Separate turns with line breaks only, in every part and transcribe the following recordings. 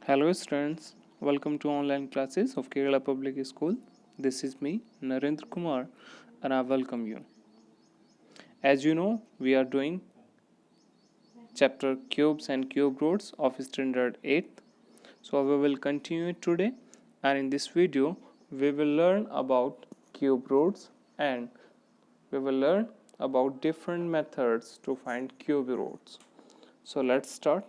Hello students, welcome to online classes of Kerala Public School. This is me, Narendra Kumar, and I welcome you. As you know, we are doing chapter cubes and cube roots of standard 8th. So we will continue it today, and in this video we will learn about cube roots and we will learn about different methods to find cube roots. So let's start.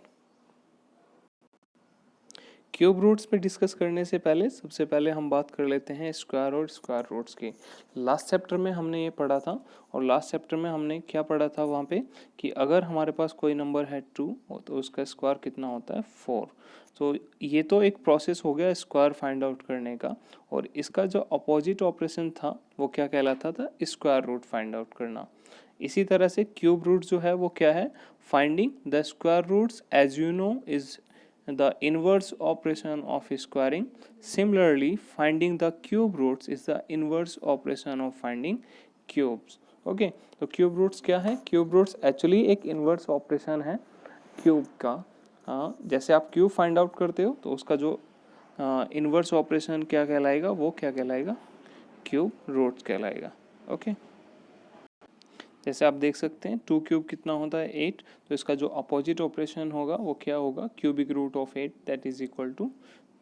Cube roots पे discuss करने से पहले सबसे पहले हम बात कर लेते हैं स्क्वायर और स्क्वायर रूट्स की। लास्ट चैप्टर में हमने ये पढ़ा था और लास्ट चैप्टर में हमने क्या पढ़ा था वहाँ पे कि अगर हमारे पास कोई नंबर है 2 तो उसका स्क्वायर कितना होता है 4। तो ये तो एक प्रोसेस हो गया स्क्वायर फाइंड आउट करने का, और इसका जो अपोजिट ऑपरेशन था वो क्या कहलाता था, स्क्वायर रूट फाइंड आउट करना। इसी तरह से क्यूब रूट जो है वो क्या है, finding the square roots as you know is the inverse operation of squaring. Similarly, finding the cube roots is the inverse operation of finding cubes. Okay, तो क्यूब रूट्स क्या है? क्यूब रूट्स एक्चुअली एक inverse operation है cube का। जैसे आप cube find out करते हो तो उसका जो इन्वर्स ऑपरेशन क्या कहलाएगा, वो क्या कहलाएगा, क्यूब रूट्स कहलाएगा। ओके, जैसे आप देख सकते हैं 2 क्यूब कितना होता है 8, तो इसका जो अपोजिट ऑपरेशन होगा वो क्या होगा, cubic root of 8 that is equal to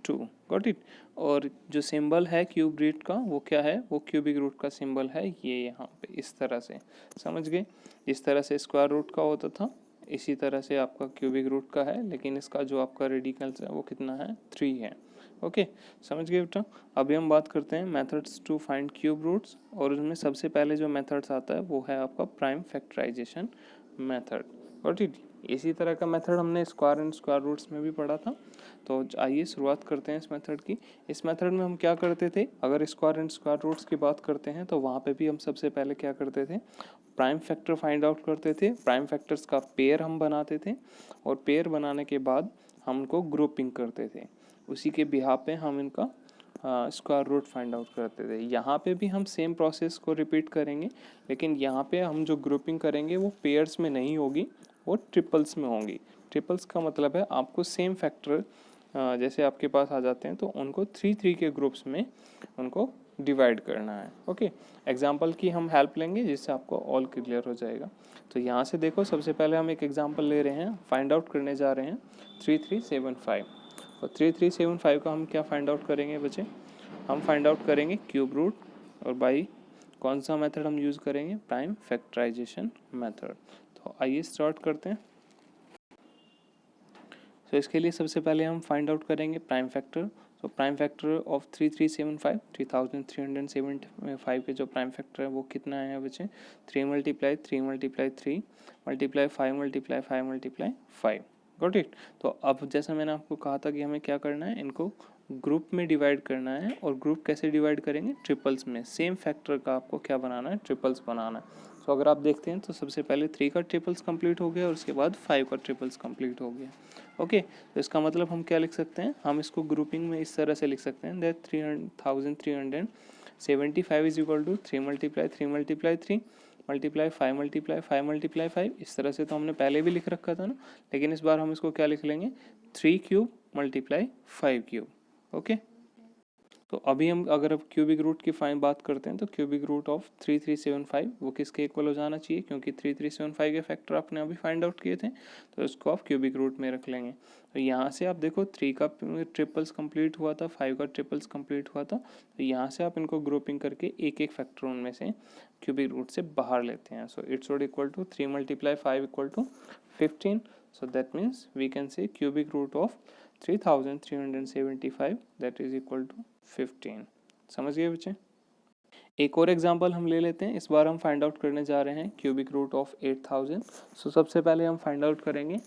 2। Got it. और जो सिंबल है क्यूब रूट का वो क्या है, वो क्यूबिक रूट का सिंबल है ये यहाँ पे इस तरह से, समझ गए। इस तरह से स्क्वायर रूट का होता था, इसी तरह से आपका क्यूबिक रूट का है, लेकिन इसका जो आपका रेडिकल्स है वो कितना है 3 है। ओके, समझ गए बेटा। अभी हम बात करते हैं methods to find cube roots, और उसमें सबसे पहले जो मेथड्स आता है वो है आपका prime factorisation method. Got it. इसी तरह का मेथड हमने स्क्वायर एंड स्क्वायर रूट्स में भी पढ़ा था। तो आइए शुरुआत करते हैं इस मेथड की। इस मेथड में हम क्या करते थे, अगर स्क्वायर एंड स्क्वायर रूट्स की बात करते हैं तो वहाँ पे भी हम सबसे पहले क्या करते थे, प्राइम फैक्टर फाइंड आउट करते थे। प्राइम फैक्टर्स का पेयर हम बनाते थे, और पेयर बनाने के बाद हम उनको ग्रुपिंग करते थे। उसी के बिहाफ पे हम इनका स्क्वायर रूट फाइंड आउट करते थे। यहाँ पे भी हम सेम प्रोसेस को रिपीट करेंगे, लेकिन यहाँ पे हम जो ग्रुपिंग करेंगे वो पेयर्स में नहीं होगी, वो ट्रिपल्स में होंगी। ट्रिपल्स का मतलब है आपको सेम फैक्टर जैसे आपके पास आ जाते हैं तो उनको 3-3 के ग्रुप्स में उनको डिवाइड करना है। ओके, एग्जाम्पल की हम हेल्प लेंगे जिससे आपको ऑल क्लियर हो जाएगा। तो यहाँ से देखो, सबसे पहले हम एक एग्जाम्पल ले रहे हैं, फाइंड आउट करने जा रहे हैं 3375। और 3375 का हम क्या फाइंड आउट करेंगे बच्चे, हम फाइंड आउट करेंगे क्यूब रूट, और बाई कौन सा मेथड हम यूज़ करेंगे, प्राइम फैक्टराइजेशन मेथड। तो आइए स्टार्ट करते हैं। तो इसके लिए सबसे पहले हम फाइंड आउट करेंगे प्राइम फैक्टर। तो प्राइम फैक्टर ऑफ 3375, 3375 के जो प्राइम फैक्टर है वो कितना है बच्चे, 3 multiply 3 multiply 3 multiply 5 multiply 5 multiply 5। Got it. तो अब जैसा मैंने आपको कहा था कि हमें क्या करना है, इनको ग्रुप में डिवाइड करना है। और ग्रुप कैसे डिवाइड करेंगे, ट्रिपल्स में। सेम फैक्टर का आपको क्या बनाना है, ट्रिपल्स बनाना है। तो अगर आप देखते हैं तो सबसे पहले 3 का ट्रिपल्स कंप्लीट हो गया और उसके बाद 5 का ट्रिपल्स कंप्लीट हो गया। ओके, तो इसका मतलब हम क्या लिख सकते हैं, हम इसको ग्रुपिंग में इस तरह से लिख सकते हैं that 3375 is equal to 3 multiply 3 multiply 3 multiply 5 multiply 5 multiply 5। इस तरह से तो हमने पहले भी लिख रखा था ना, लेकिन इस बार हम इसको क्या लिख लेंगे, 3 क्यूब मल्टीप्लाई 5 क्यूब। ओके, तो अभी हम अगर अब क्यूबिक रूट की फाइन बात करते हैं तो क्यूबिक रूट ऑफ 3375 वो किसके इक्वल हो जाना चाहिए, क्योंकि 3375 के फैक्टर आपने अभी फाइंड आउट किए थे, तो इसको आप क्यूबिक रूट में रख लेंगे। तो यहाँ से आप देखो 3 का ट्रिपल्स कंप्लीट हुआ था, 5 का ट्रिपल्स कंप्लीट हुआ था, तो यहाँ से आप इनको ग्रुपिंग करके एक एक फैक्टर उनमें से क्यूबिक रूट से बाहर लेते हैं। So it's would equal to 3 multiply 5 equal to 15। So that means we can say cubic root of 3375 that is equal to 15। समझ गए बच्चे। एक और एग्जांपल हम ले लेते हैं। इस बार हम फाइंड आउट करने जा रहे हैं क्यूबिक रूट ऑफ 8000। सो सबसे पहले हम फाइंड आउट करेंगे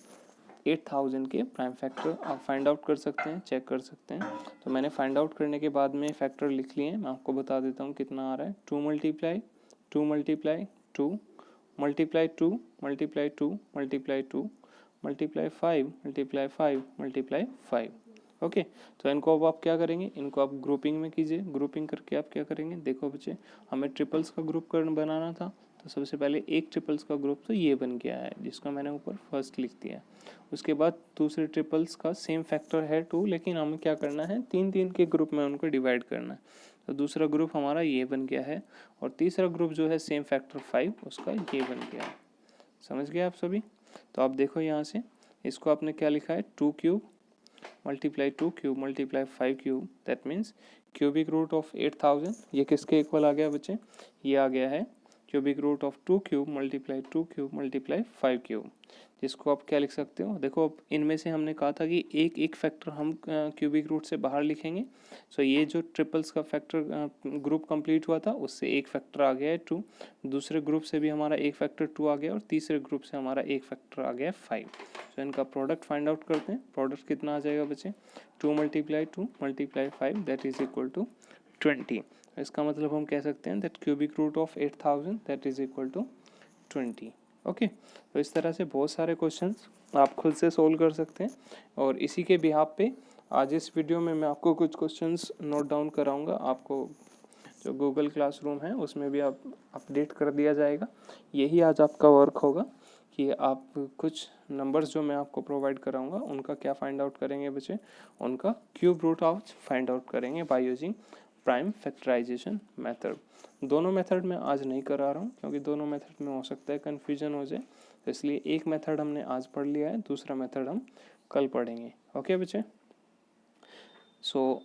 8000 के प्राइम फैक्टर। आप फाइंड आउट कर सकते हैं, चेक कर सकते हैं। तो मैंने फाइंड आउट करने के बाद में फैक्टर लिख लिए, मैं आपको बता देता हूँ कितना आ रहा है। 2 multiply 2 multiply 2 multiply 2 multiply 2 multiply 2 multiply 5 multiply 5 multiply 5। Okay, तो इनको अब आप क्या करेंगे, इनको आप ग्रुपिंग में कीजिए। ग्रुपिंग करके आप क्या करेंगे, देखो बच्चे, हमें ट्रिपल्स का ग्रुप बनाना था, तो सबसे पहले एक ट्रिपल्स का ग्रुप तो ये बन गया है, जिसका मैंने ऊपर फर्स्ट लिख दिया। उसके बाद दूसरे ट्रिपल्स का सेम फैक्टर है 2, लेकिन हमें क्या करना है, 3 3 के ग्रुप में उनको डिवाइड करना है। तो दूसरा ग्रुप हमारा ये बन गया है, और तीसरा ग्रुप जो है सेम फैक्टर 5, उसका ये बन गया है। समझ गए आप सभी? तो आप देखो यहाँ से, इसको आपने क्या लिखा है, 2 cube multiply 2 cube multiply 5 cube, that means cubic root of 8000। ये किसके इक्वल आ गया बच्चे? ये आ गया है cubic root of 2 cube multiply 2 cube multiply 5 cube, जिसको आप क्या लिख सकते हो, देखो अब इनमें से हमने कहा था कि एक एक फैक्टर हम क्यूबिक रूट से बाहर लिखेंगे। सो ये जो ट्रिपल्स का फैक्टर ग्रुप कंप्लीट हुआ था, उससे एक फैक्टर आ गया है 2, दूसरे ग्रुप से भी हमारा एक फैक्टर 2 आ गया, और तीसरे ग्रुप से हमारा एक फैक्टर आ गया 5। सो इनका प्रोडक्ट फाइंड आउट करते हैं। प्रोडक्ट कितना आ जाएगा बच्चे? 2 multiply 2 multiply 5 that is equal to 20। इसका मतलब हम कह सकते हैं that cubic root of 8000 that is equal to 20। Okay, तो इस तरह से बहुत सारे क्वेश्चंस आप खुद से सोल्व कर सकते हैं, और इसी के बिहाफ पे आज इस वीडियो में मैं आपको कुछ क्वेश्चंस नोट डाउन कराऊंगा। आपको जो गूगल क्लासरूम है उसमें भी आप अपडेट कर दिया जाएगा। यही आज आपका वर्क होगा कि आप कुछ नंबर्स जो मैं आपको प्रोवाइड कराऊंगा उनका क्या फाइंड आउट करेंगे बच्चे, उनका cube root of find out करेंगे by using prime factorisation method. दोनों मेथड मैं आज नहीं करा रहा हूँ, क्योंकि दोनों मेथड में हो सकता है कन्फ्यूजन हो जाए, तो इसलिए एक मेथड हमने आज पढ़ लिया है, दूसरा मेथड हम कल पढ़ेंगे। ओके बच्चे, सो